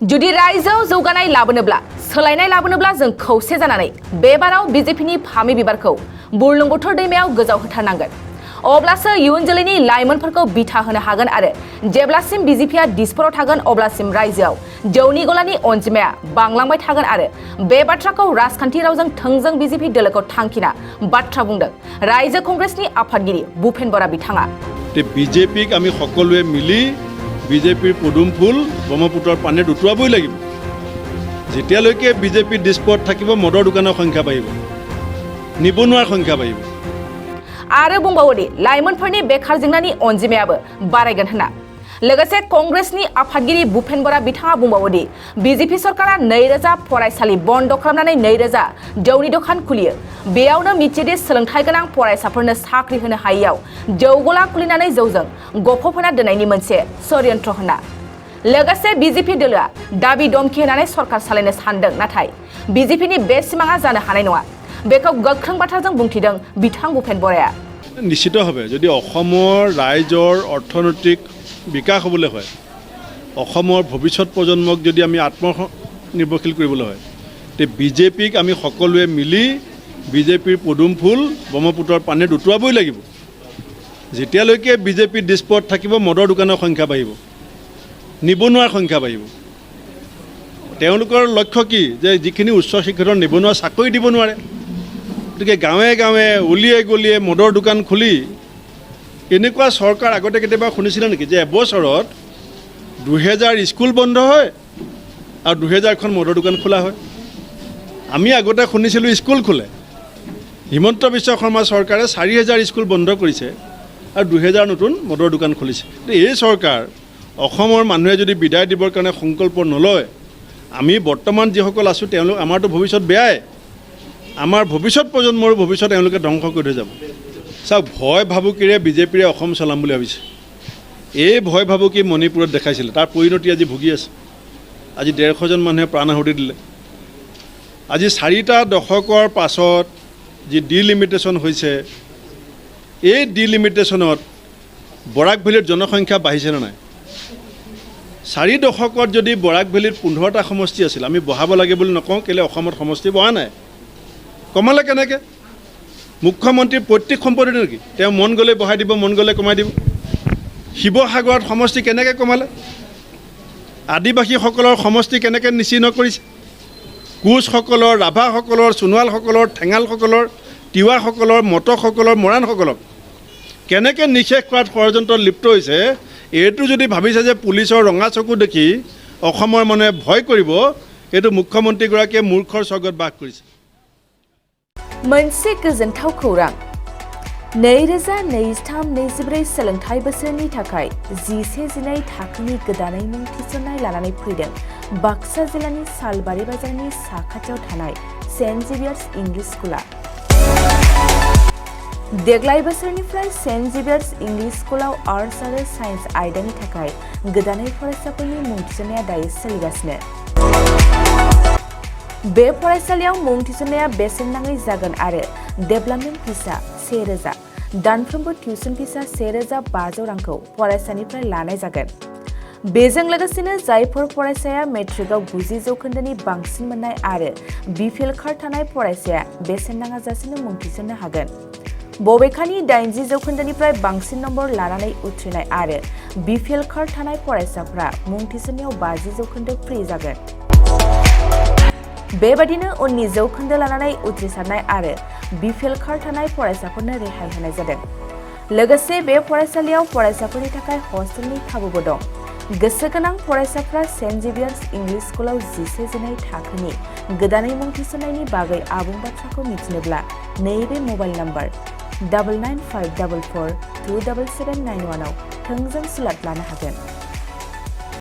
जुदि रायजोआव जौगानाय लाबोनोब्ला सोलायनाय लाबोनोब्ला जों खौसे जानानै बेबाराव बिजेपिनि फामि बिबारखौ बुरलुंबुथुर दैमायाव गोजाव होथारनांगोन अब्लासो इयुन जोलैनि लाइमोनफोरखौ बिथा होनो हागोन आरो जेब्लासिम बिजेपिया दिसपुराव थागोन अब्लासिम रायजोआव जौनि गलानि अनजिमाया बांलांबाय थागोन आरो बे बाथ्राखौ राजखान्थि रावजों थोंजों बिजेपि दोलोखौ थांखिना बाथ्रा बुंदों रायजो कंग्रेसनि आफादगिरि भूपेन बरा बिथाङा বিজেপিক আমি সকলোৱে মিলি বিজেপিৰ পদুম ফুল ব্ৰহ্মপুত্ৰৰ পানীত উটুৱাবই লাগিব যেতিয়ালৈকে বিজেপি দিছপুৰত থাকিব মদৰ দোকানৰ সংখ্যা বাঢ়িব নিবনুৱাৰ সংখ্যা বাঢ়িব आरो बुंबावोदि लाइमोनफोरनि बेखार जेंनानि अनजिमायाबो बारायगोन होनना लोगोसे कांग्रेसनि आफादगिरि भूपेन बरा बिथाङा बुंबावोदि बिजेपि सरकारा 2000 फरायसालि बन्द खालामनानै 2000 जौनि दखान खुलियो बेयावनो मिथिदि सोलोंथाइ गोनां फरायसाफोरनो साख्रि होनो हायैयाव जौ गला खुलिनानै जौजों गफबहोना दोननायनि मोनसे षड्यन्त्र होनना लोगोसे बिजेपि दोलोआ दाबि दमखि होनानै सरकार सालायनो सानदों नाथाय बिजेपिनि बे सिमाङा जानो हानाय नङा बेखौ गोख्रों बाथ्राजों बुंथिदों बिथां भूपेन बराया निश्चितভাৱে যদি অসমৰ ৰাইজৰ অৰ্থনৈতিক বিকাশ হ'বলৈ হয় অসমৰ ভৱিষ্যত প্ৰজন্মক যদি আমি আত্মনিৰ্ভৰশীল কৰিবলৈ হয় তে বিজেপিক আমি সকলোৱে মিলি বিজেপিৰ পদুম ফুল ব্ৰহ্মপুত্ৰৰ পানীত উটুৱাবই লাগিব যেতিয়ালৈকে বিজেপি দিছপুৰত থাকিব মদৰ দোকানৰ সংখ্যা বাঢ়িব নিবনুৱাৰ সংখ্যা বাঢ়িব তেওঁলোকৰ লক্ষ্য কি যে যিখিনি উচ্চ শিক্ষিত নিবনুৱা চাকৰি দিব নোৱাৰে গতিকে গাঁৱে গাঁৱে উলিয়াই গলিয়ে মদৰ দোকান খুলি এনেকুৱা চৰকাৰ আগতে কেতিয়াবা শুনিছিলে নেকি যে এবছৰত 2000 স্কুল বন্ধ হয় আৰু 2000খন মদৰ দোকান খোলা হয় আমি আগতে শুনিছিলোঁ স্কুল খোলে হিমন্ত বিশ্ব শৰ্মা চৰকাৰে 4000 স্কুল বন্ধ কৰিছে আৰু 2000 নতুন মদৰ দোকান খুলিছে এই চৰকাৰ অসমৰ মানুহে যদি বিদায় দিবৰ কাৰণে সংকল্প নলয় আমি বৰ্তমান যিসকল আছোঁ তেওঁলোক আমাৰতো ভৱিষ্যত বেয়াই আমাৰ ভৱিষ্যত প্ৰজন্মৰ ভৱিষ্যত তেওঁলোকে ধ্বংস কৰি থৈ যাব চাওক ভয় ভাবুকিৰে বিজেপিৰে অসম চলাম বুলি ভাবিছে এই ভয় ভাবুকি মণিপুৰত দেখাইছিলে তাৰ পৰিণতি আজি ভুগি আছে আজি 150 জন মানুহে প্ৰাণ আহুতি দিলে আজি 4টা দশকৰ পাছত যি ডিলিমিটেশ্যন হৈছে এই ডিলিমিটেশ্যনত বৰাক ভেলীৰ জনসংখ্যা বাঢ়িছে নে নাই 4 দশকত যদি বৰাক ভেলীত 15টা সমষ্টি আছিল আমি বহাব লাগে বুলি নকওঁ কেলে অসমত সমষ্টি বহা নাই কমালে কেনেকৈ মুখ্যমন্ত্ৰী প্ৰত্যেক সম্পত্তি নেকি তেওঁ মন গ'লে বহাই দিব মন গ'লে কমাই দিব শিৱসাগৰত সমষ্টি কেনেকৈ কমালে আদিবাসীসকলৰ সমষ্টি কেনেকৈ নিশ্চিহ্ন কৰিছে কোচসকলৰ ৰাভাসকলৰ সোণোৱালসকলৰ ঠেঙালসকলৰ তিৱাসকলৰ মটকসকলৰ মৰাণসকলক কেনেকৈ নিশেষ কৰাত ষড়যন্ত্ৰত লিপ্ত হৈছে এইটো যদি ভাবিছে যে পুলিচৰ ৰঙা চকু দেখি অসমৰ মানুহে ভয় কৰিব এইটো মুখ্যমন্ত্ৰীগৰাকীয়ে মূৰ্খৰ স্বৰ্গত বাস কৰিছে मोनसे गोजोनथाव खौरां 2023-24 सोलोंथाइ बोसोरनि थाखाय 11-12 थाखोनि गोदानै मुं थिसननाय लानानै फैदों बाक्सा जिल्लानि सालबारि बाजारनि साखाथियाव थानाय सेन्ट जेभियार्स इंलिश स्कुला देग्लाय बोसोरनिफ्राय सेन्ट जेभियार्स इंलिश स्कुलाव आर्ट्स आरो साइन्स आयदानि थाखाय गोदानै फरायसाफोरनि मुं थिसननाया दायो सोलिगासिनो बे फरायसालियाव मुं थिसननाया बेसेन नाङै जागोन आरो डेभेलपमेन्ट फिसा 1000 दानफ्रोमबो टिउसन फिसा 1500 रांखौ फरायसानिफ्राय लानाय जागोन बेजों लोगोसेनो जायफोर फरायसाया मेट्रिकआव 90 जौखोन्दोनि बांसिन मोननाय आरो बिपिएल कार्ड थानाय फरायसाया बेसेन नाङा जासेनो मुं थिसननो हागोन बबेखानि 80 जौखोन्दोनिफ्राय बांसिन नम्बर लानानै उथ्रिनाय आरो बिपिएल कार्ड थानाय फरायसाफ्रा मुं थिसननायाव 50 जौखोन्दो फ्रि जागोन बेबादिनो 19 जौखोन्दो लानानै उथ्रिसारनाय आरो बिपिएल कार्ड थानाय फरायसाफोरनो रेहाय होनाय जादों लोगोसे बे फरायसालियाव फरायसाफोरनि थाखाय हस्टेलनि खाबुबो दं गोसो गोनां फरायसाफ्रा सेन्ट जेभियार्स इंलिश स्कुलाव 11-12 थाखोनि गोदानै मुं थिसननायनि बागै आबुं बाथ्राखौ मिथिनोब्ला नैबे मबाइल नम्बर 9954427791 आव थोंजों सुलाद लानो हागोन